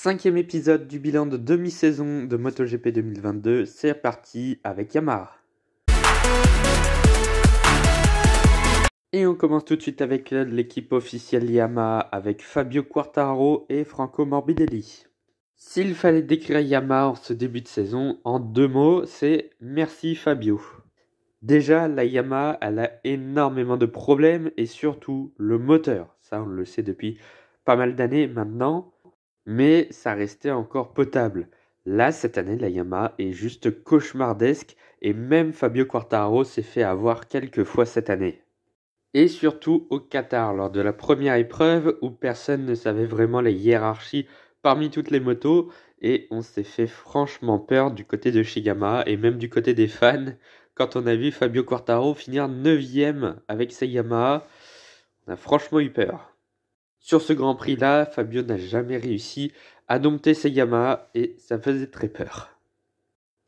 Cinquième épisode du bilan de demi-saison de MotoGP 2022, c'est parti avec Yamaha. Et on commence tout de suite avec l'équipe officielle Yamaha avec Fabio Quartararo et Franco Morbidelli. S'il fallait décrire Yamaha en ce début de saison, en deux mots, c'est merci Fabio. Déjà, la Yamaha, elle a énormément de problèmes et surtout le moteur. Ça, on le sait depuis pas mal d'années maintenant. Mais ça restait encore potable. Là, cette année, la Yamaha est juste cauchemardesque et même Fabio Quartararo s'est fait avoir quelques fois cette année. Et surtout au Qatar, lors de la première épreuve où personne ne savait vraiment les hiérarchies parmi toutes les motos et on s'est fait franchement peur du côté de chez Yamaha et même du côté des fans quand on a vu Fabio Quartararo finir 9ème avec sa Yamaha. On a franchement eu peur. Sur ce Grand Prix-là, Fabio n'a jamais réussi à dompter ses Yamaha et ça faisait très peur.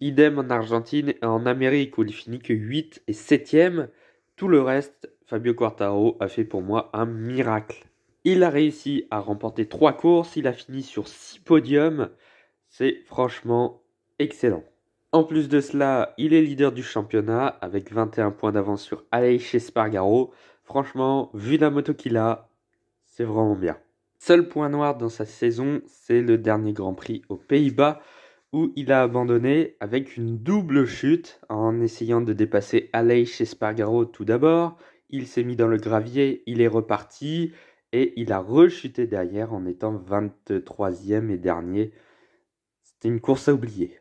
Idem en Argentine et en Amérique où il finit que 8 et 7ème. Tout le reste, Fabio Quartararo a fait pour moi un miracle. Il a réussi à remporter 3 courses, il a fini sur 6 podiums. C'est franchement excellent. En plus de cela, il est leader du championnat avec 21 points d'avance sur Aleix Espargaro. Franchement, vu la moto qu'il a, c'est vraiment bien. Seul point noir dans sa saison, c'est le dernier Grand Prix aux Pays-Bas où il a abandonné avec une double chute en essayant de dépasser Aleix Espargaro tout d'abord. Il s'est mis dans le gravier, il est reparti et il a rechuté derrière en étant 23e et dernier. C'était une course à oublier.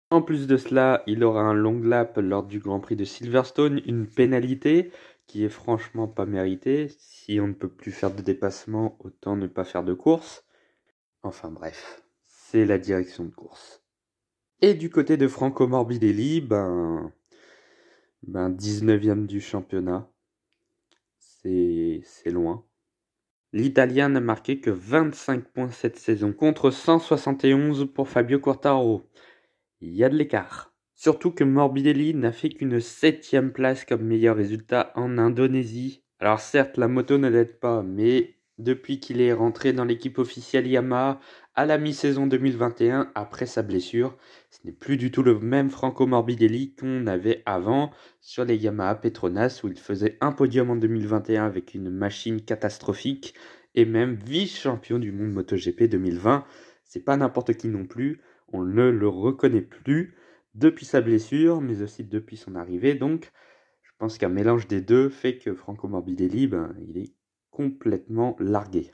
En plus de cela, il aura un long lap lors du Grand Prix de Silverstone, une pénalité qui est franchement pas méritée. Si on ne peut plus faire de dépassement, autant ne pas faire de course. Enfin bref, c'est la direction de course. Et du côté de Franco Morbidelli, 19e du championnat, c'est loin. L'Italien n'a marqué que 25 points cette saison contre 171 pour Fabio Quartararo. Il y a de l'écart. Surtout que Morbidelli n'a fait qu'une 7ème place comme meilleur résultat en Indonésie. Alors certes, la moto ne l'aide pas, mais depuis qu'il est rentré dans l'équipe officielle Yamaha à la mi-saison 2021, après sa blessure, ce n'est plus du tout le même Franco Morbidelli qu'on avait avant sur les Yamaha Petronas où il faisait un podium en 2021 avec une machine catastrophique et même vice-champion du monde MotoGP 2020. C'est pas n'importe qui non plus. On ne le reconnaît plus depuis sa blessure, mais aussi depuis son arrivée. Donc, je pense qu'un mélange des deux fait que Franco Morbidelli, il est complètement largué.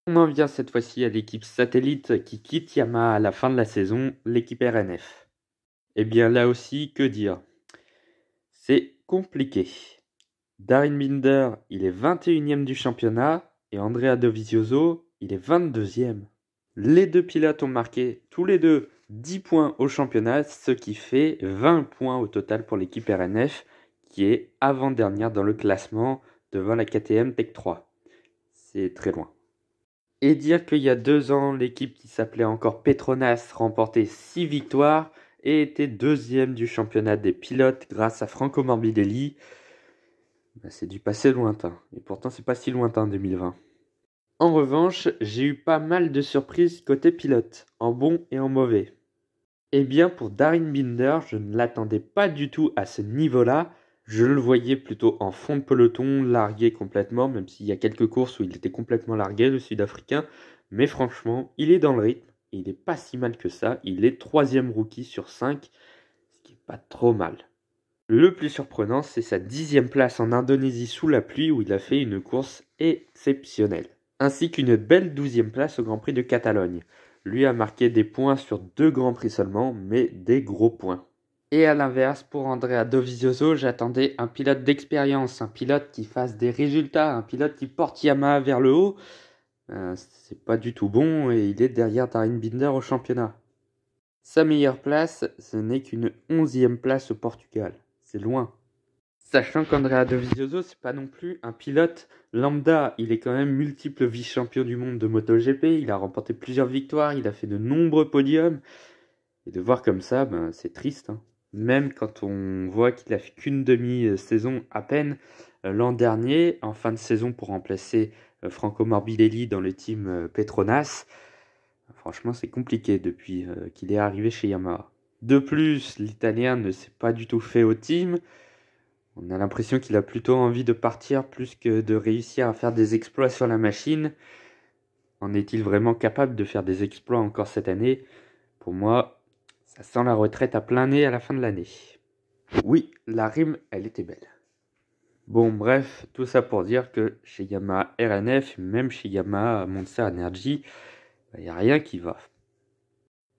On en vient cette fois-ci à l'équipe satellite qui quitte Yamaha à la fin de la saison, l'équipe RNF. Eh bien là aussi, que dire? C'est compliqué. Darin Binder, il est 21e du championnat et Andrea Dovizioso, il est 22e. Les deux pilotes ont marqué tous les deux 10 points au championnat, ce qui fait 20 points au total pour l'équipe RNF, qui est avant-dernière dans le classement devant la KTM Tech 3. C'est très loin. Et dire qu'il y a 2 ans, l'équipe qui s'appelait encore Petronas remportait 6 victoires et était 2e du championnat des pilotes grâce à Franco Morbidelli, c'est du passé lointain. Et pourtant, c'est pas si lointain 2020. En revanche, j'ai eu pas mal de surprises côté pilote, en bon et en mauvais. Eh bien, pour Darin Binder, je ne l'attendais pas du tout à ce niveau-là. Je le voyais plutôt en fond de peloton, largué complètement, même s'il y a quelques courses où il était complètement largué, le Sud-Africain. Mais franchement, il est dans le rythme, et il n'est pas si mal que ça. Il est 3e rookie sur 5, ce qui n'est pas trop mal. Le plus surprenant, c'est sa 10e place en Indonésie sous la pluie où il a fait une course exceptionnelle. Ainsi qu'une belle 12e place au Grand Prix de Catalogne. Lui a marqué des points sur 2 Grands Prix seulement, mais des gros points. Et à l'inverse, pour Andrea Dovizioso, j'attendais un pilote d'expérience, un pilote qui fasse des résultats, un pilote qui porte Yamaha vers le haut. C'est pas du tout bon et il est derrière Darin Binder au championnat. Sa meilleure place, ce n'est qu'une 11e place au Portugal. C'est loin. Sachant qu'Andrea Dovizioso, c'est pas non plus un pilote lambda. Il est quand même multiple vice-champion du monde de MotoGP. Il a remporté plusieurs victoires. Il a fait de nombreux podiums. Et de voir comme ça, c'est triste. Même quand on voit qu'il a fait qu'une demi-saison à peine l'an dernier, en fin de saison pour remplacer Franco Morbidelli dans le team Petronas. Franchement, c'est compliqué depuis qu'il est arrivé chez Yamaha. De plus, l'Italien ne s'est pas du tout fait au team. On a l'impression qu'il a plutôt envie de partir plus que de réussir à faire des exploits sur la machine. En est-il vraiment capable de faire des exploits encore cette année? Pour moi, ça sent la retraite à plein nez à la fin de l'année. Oui, la rime, elle était belle. Bon, bref, tout ça pour dire que chez Yamaha RNF, même chez Yamaha Monster Energy, il n'y a rien qui va.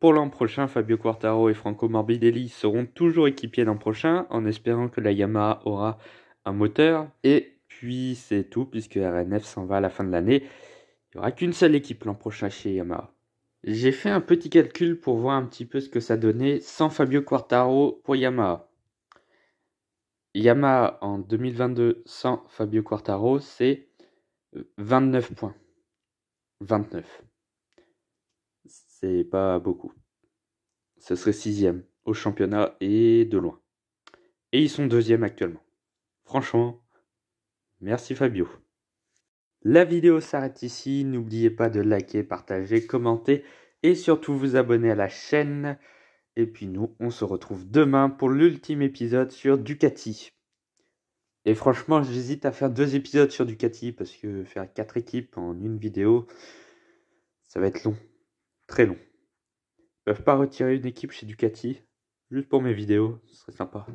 Pour l'an prochain, Fabio Quartararo et Franco Morbidelli seront toujours équipiers l'an prochain, en espérant que la Yamaha aura un moteur. Et puis c'est tout, puisque RNF s'en va à la fin de l'année. Il n'y aura qu'une seule équipe l'an prochain chez Yamaha. J'ai fait un petit calcul pour voir un petit peu ce que ça donnait sans Fabio Quartararo pour Yamaha. Yamaha en 2022 sans Fabio Quartararo, c'est 29 points. 29. C'est pas beaucoup. Ce serait 6e au championnat et de loin. Et ils sont 2e actuellement. Franchement, merci Fabio. La vidéo s'arrête ici. N'oubliez pas de liker, partager, commenter et surtout vous abonner à la chaîne. Et puis nous, on se retrouve demain pour l'ultime épisode sur Ducati. Et franchement, j'hésite à faire 2 épisodes sur Ducati parce que faire 4 équipes en une vidéo, ça va être long. Très long. Ils peuvent pas retirer une équipe chez Ducati juste pour mes vidéos, ce serait sympa.